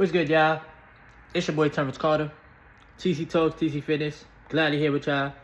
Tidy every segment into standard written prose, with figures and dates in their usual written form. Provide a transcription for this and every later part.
What's good, y'all? It's your boy Terrence Carter, TC Talks, TC Fitness. Glad to here with y'all.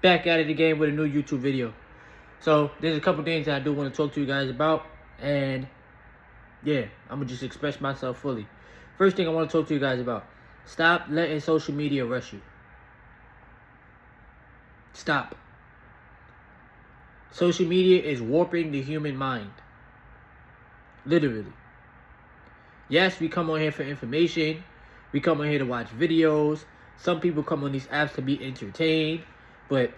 Back at it again with a new YouTube video. So there's a couple things that I do want to talk to you guys about, and yeah, I'm gonna just express myself fully. First thing I want to talk to you guys about: stop letting social media rush you. Stop. Social media is warping the human mind. Literally. Yes, we come on here for information. We come on here to watch videos. Some people come on these apps to be entertained. But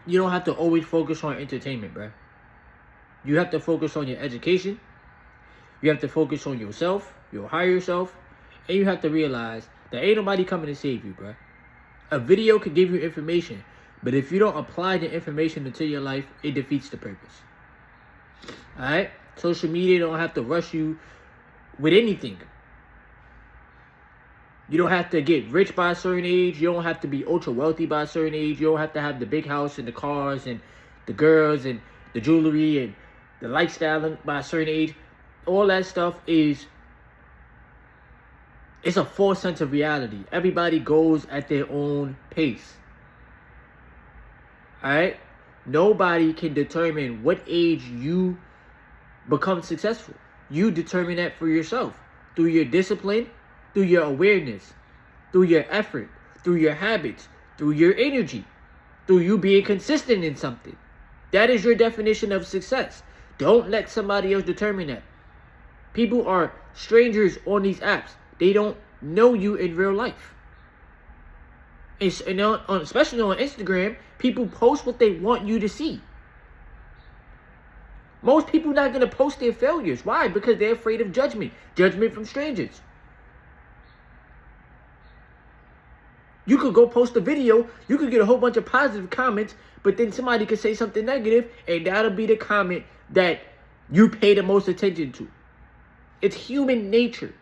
you don't have to always focus on entertainment, bruh. You have to focus on your education. You have to focus on yourself, your higher self. And you have to realize that ain't nobody coming to save you, bruh. A video can give you information. But if you don't apply the information into your life, it defeats the purpose. Alright? Social media don't have to rush you with anything. You don't have to get rich by a certain age. You don't have to be ultra wealthy by a certain age. You don't have to have the big house and the cars and the girls and the jewelry and the lifestyle by a certain age. All that stuff it's a false sense of reality. Everybody goes at their own pace. Alright? Nobody can determine what age you become successful. You determine that for yourself through your discipline, through your awareness, through your effort, through your habits, through your energy, through you being consistent in something. That is your definition of success. Don't let somebody else determine that. People are strangers on these apps. They don't know you in real life. Especially on Instagram, people post what they want you to see. Most people not going to post their failures. Why? Because they're afraid of judgment. Judgment from strangers. You could go post a video. You could get a whole bunch of positive comments. But then somebody could say something negative. And that'll be the comment that you pay the most attention to. It's human nature.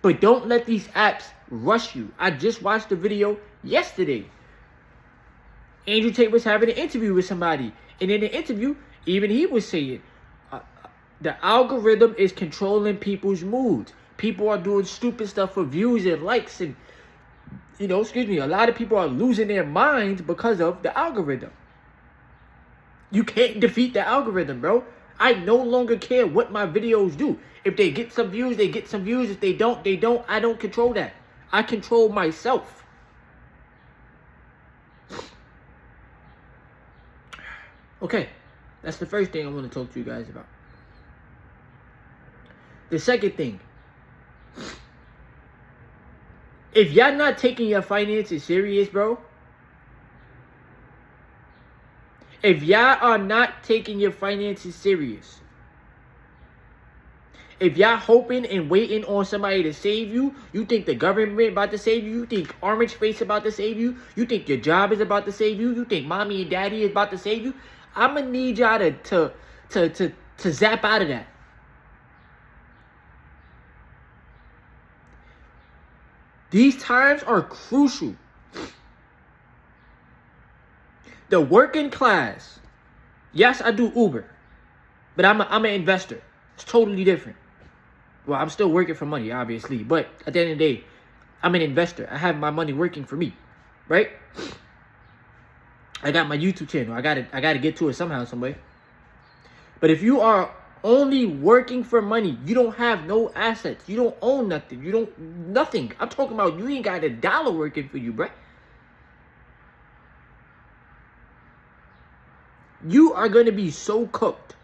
But don't let these apps rush you. I just watched a video yesterday. Andrew Tate was having an interview with somebody. And in the interview, even he was saying, the algorithm is controlling people's moods. People are doing stupid stuff for views and likes. And, a lot of people are losing their minds because of the algorithm. You can't defeat the algorithm, bro. I no longer care what my videos do. If they get some views, they get some views. If they don't, they don't. I don't control that. I control myself. Okay. That's the first thing I want to talk to you guys about. The second thing. If y'all not taking your finances serious, bro. If y'all are not taking your finances serious. If y'all hoping and waiting on somebody to save you. You think the government about to save you. You think Orange Face about to save you. You think your job is about to save you. You think mommy and daddy is about to save you. I'm gonna need y'all to zap out of that. These times are crucial. The working class. Yes, I do Uber, but I'm an investor. It's totally different. Well, I'm still working for money, obviously, but at the end of the day, I'm an investor. I have my money working for me, right? I got my YouTube channel. I gotta get to it somehow, some way. But if you are only working for money, you don't have no assets. You don't own nothing. Nothing. I'm talking about you ain't got $1 working for you, bruh. You are going to be so cooked.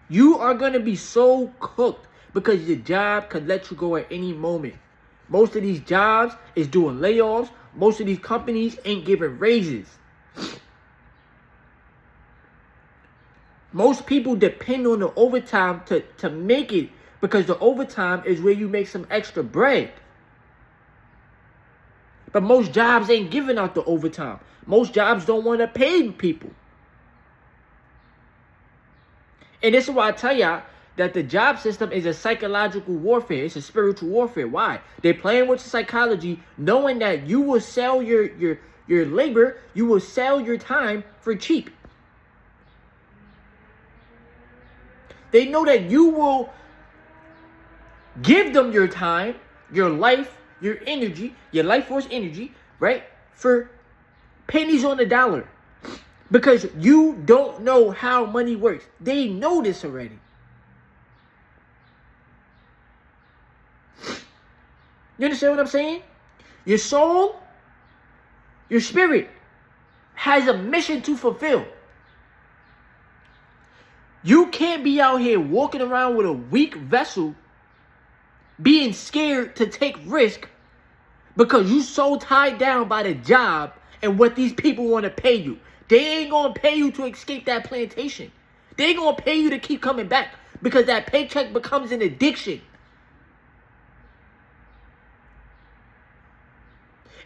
You are going to be so cooked because your job could let you go at any moment. Most of these jobs is doing layoffs. Most of these companies ain't giving raises. Most people depend on the overtime to make it because the overtime is where you make some extra bread. But most jobs ain't giving out the overtime. Most jobs don't want to pay people. And this is why I tell y'all that the job system is a psychological warfare. It's a spiritual warfare. Why? They're playing with psychology, knowing that you will sell your labor, you will sell your time for cheap. They know that you will give them your time, your life, your energy, your life force energy, right? For pennies on the dollar. Because you don't know how money works. They know this already. You understand what I'm saying? Your soul, your spirit has a mission to fulfill. You can't be out here walking around with a weak vessel, being scared to take risk because you so tied down by the job and what these people want to pay you. They ain't going to pay you to escape that plantation. They ain't going to pay you to keep coming back because that paycheck becomes an addiction.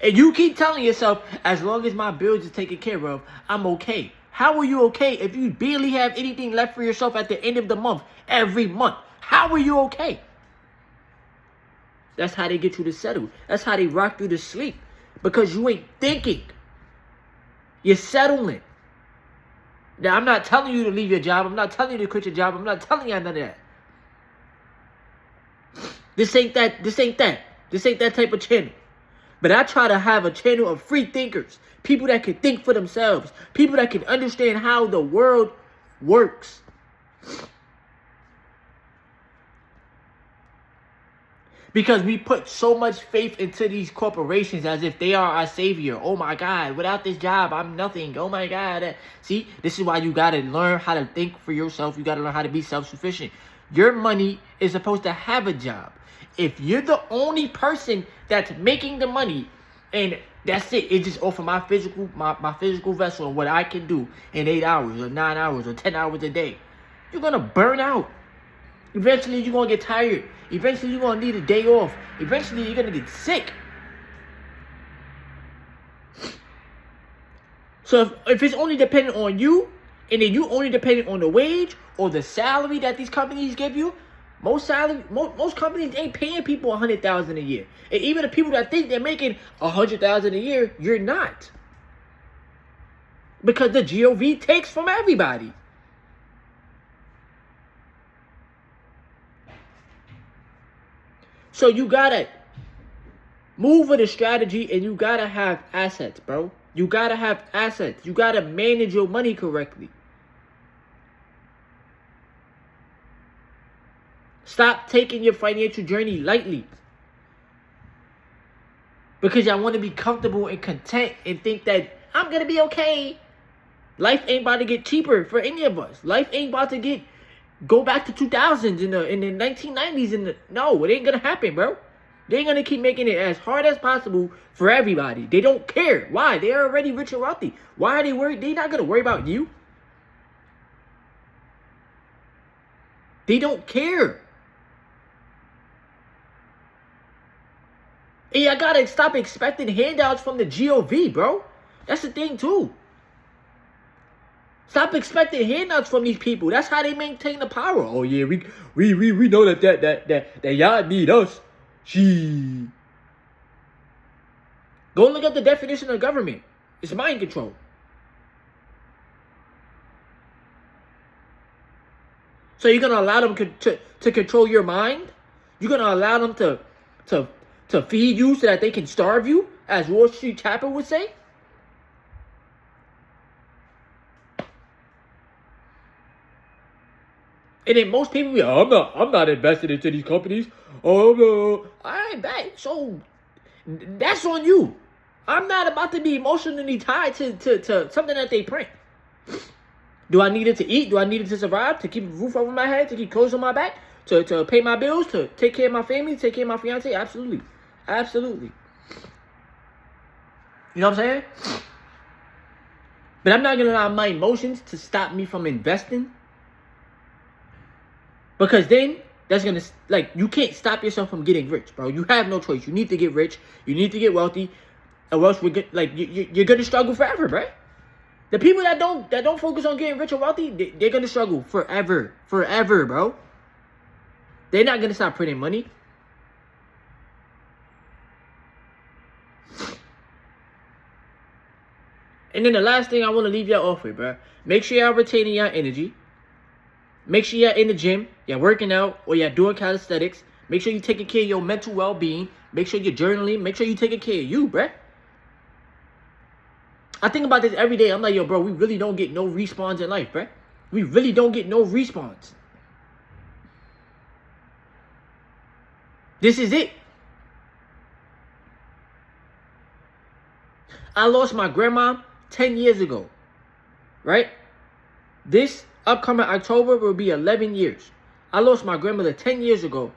And you keep telling yourself, as long as my bills are taken care of, I'm okay. How are you okay if you barely have anything left for yourself at the end of the month, every month? How are you okay? That's how they get you to settle. That's how they rock you to sleep. Because you ain't thinking. You're settling. Now, I'm not telling you to leave your job. I'm not telling you to quit your job. I'm not telling you none of that. This ain't that. This ain't that. This ain't that type of channel. But I try to have a channel of free thinkers. People that can think for themselves. People that can understand how the world works. Because we put so much faith into these corporations as if they are our savior. Oh my God, without this job, I'm nothing. Oh my God. See, this is why you got to learn how to think for yourself. You got to learn how to be self-sufficient. Your money is supposed to have a job. If you're the only person that's making the money and that's it, it's just off of my physical vessel and what I can do in 8 hours or 9 hours or 10 hours a day, you're going to burn out. Eventually, you're going to get tired. Eventually, you're going to need a day off. Eventually, you're going to get sick. So if it's only dependent on you, and then you only dependent on the wage or the salary that these companies give you, most companies ain't paying people $100,000 a year. And even the people that think they're making $100,000 a year, you're not. Because the GOV takes from everybody. So you gotta move with a strategy and you gotta have assets, bro. You gotta have assets. You gotta manage your money correctly. Stop taking your financial journey lightly. Because y'all want to be comfortable and content and think that I'm going to be okay. Life ain't about to get cheaper for any of us. Life ain't about to go back to 2000s in the 1990s. No, it ain't going to happen, bro. They're going to keep making it as hard as possible for everybody. They don't care. Why? They're already rich and wealthy. Why are they worried? They're not going to worry about you. They don't care. Hey, I gotta stop expecting handouts from the GOV, bro. That's the thing, too. Stop expecting handouts from these people. That's how they maintain the power. Oh, yeah, we know that y'all need us. She. Go look at the definition of government. It's mind control. So you're gonna allow them to control your mind? You're gonna allow them to feed you so that they can starve you, as Wall Street Chapel would say? And then most people, I'm not invested into these companies. Oh no, I bet. So that's on you. I'm not about to be emotionally tied to something that they print. Do I need it to eat? Do I need it to survive? To keep a roof over my head? To keep clothes on my back? To pay my bills? To take care of my family? Take care of my fiance? Absolutely. Absolutely. You know what I'm saying? But I'm not going to allow my emotions to stop me from investing. Because then, that's going to, you can't stop yourself from getting rich, bro. You have no choice. You need to get rich. You need to get wealthy. Or else you're going to struggle forever, bro. The people that don't focus on getting rich or wealthy, they're going to struggle forever. Forever, bro. They're not going to stop printing money. And then the last thing I want to leave y'all off with, bro. Make sure y'all retaining your energy. Make sure you're in the gym, you're working out, or you're doing calisthenics. Make sure you're taking care of your mental well-being. Make sure you're journaling. Make sure you're taking care of you, bruh. I think about this every day. I'm like, yo, bro, we really don't get no respawns in life, bruh. We really don't get no respawns. This is it. I lost my grandma 10 years ago, right? This upcoming October will be 11 years. I lost my grandmother 10 years ago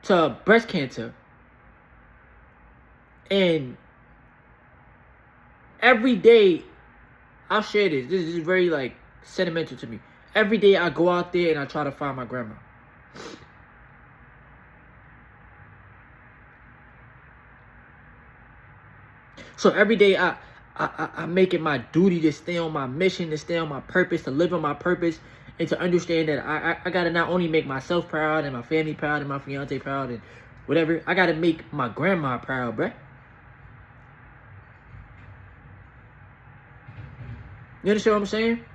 to breast cancer. And every day, I'll share this. This is very, like, sentimental to me. Every day I go out there and I try to find my grandma. So every day I make it my duty to stay on my mission, to stay on my purpose, to live on my purpose, and to understand that I gotta not only make myself proud and my family proud and my fiance proud and whatever, I gotta make my grandma proud, bruh. You understand what I'm saying?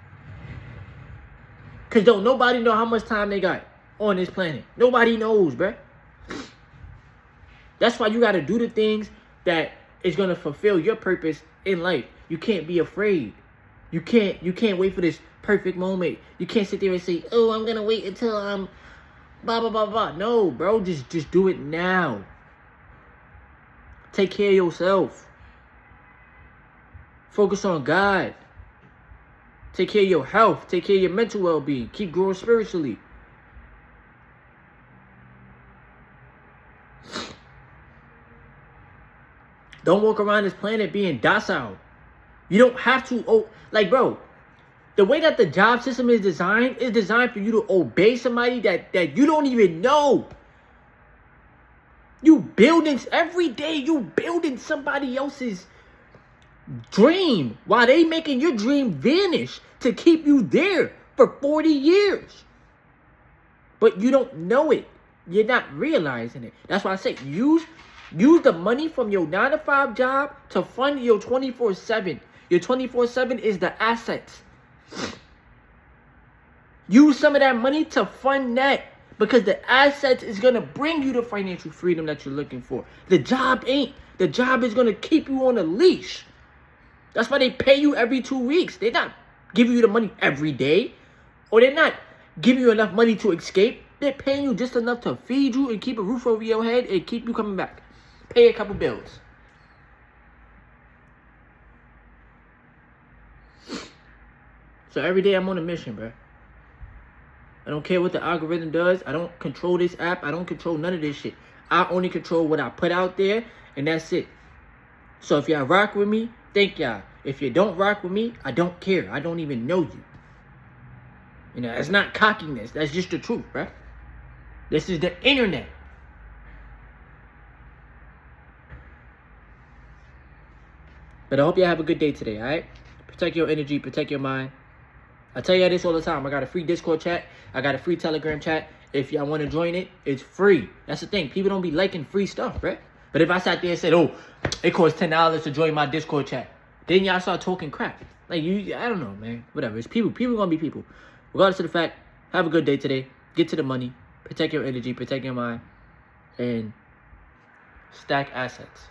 Because don't nobody know how much time they got on this planet. Nobody knows, bruh. That's why you gotta do the things that is gonna fulfill your purpose in life. You can't be afraid. You can't wait for this perfect moment. You can't sit there and say, oh, I'm gonna wait until I'm blah blah blah blah. No, bro, just do it now. Take care of yourself. Focus on God. Take care of your health. Take care of your mental well-being. Keep growing spiritually. Don't walk around this planet being docile. You don't have to, like, bro, the way that the job system is designed for you to obey somebody that you don't even know. You building, every day you building somebody else's dream while they making your dream vanish to keep you there for 40 years. But you don't know it. You're not realizing it. That's why I say use the money from your 9-to-5 job to fund your 24/7. Your 24/7 is the assets. Use some of that money to fund that, because the assets is going to bring you the financial freedom that you're looking for. The job ain't. The job is going to keep you on a leash. That's why they pay you every 2 weeks. They're not giving you the money every day. Or they're not giving you enough money to escape. They're paying you just enough to feed you and keep a roof over your head and keep you coming back. Pay a couple bills. So every day I'm on a mission, bro. I don't care what the algorithm does. I don't control this app. I don't control none of this shit. I only control what I put out there, and that's it. So if y'all rock with me, thank y'all. If you don't rock with me, I don't care. I don't even know you. You know, it's not cockiness. That's just the truth, bro. This is the internet. But I hope y'all have a good day today, all right? Protect your energy, protect your mind. I tell y'all this all the time. I got a free Discord chat. I got a free Telegram chat. If y'all want to join it, it's free. That's the thing. People don't be liking free stuff, right? But if I sat there and said, oh, it costs $10 to join my Discord chat, then y'all start talking crap. Like, I don't know, man. Whatever. It's people. People gonna be people. Regardless of the fact, have a good day today. Get to the money. Protect your energy. Protect your mind. And stack assets.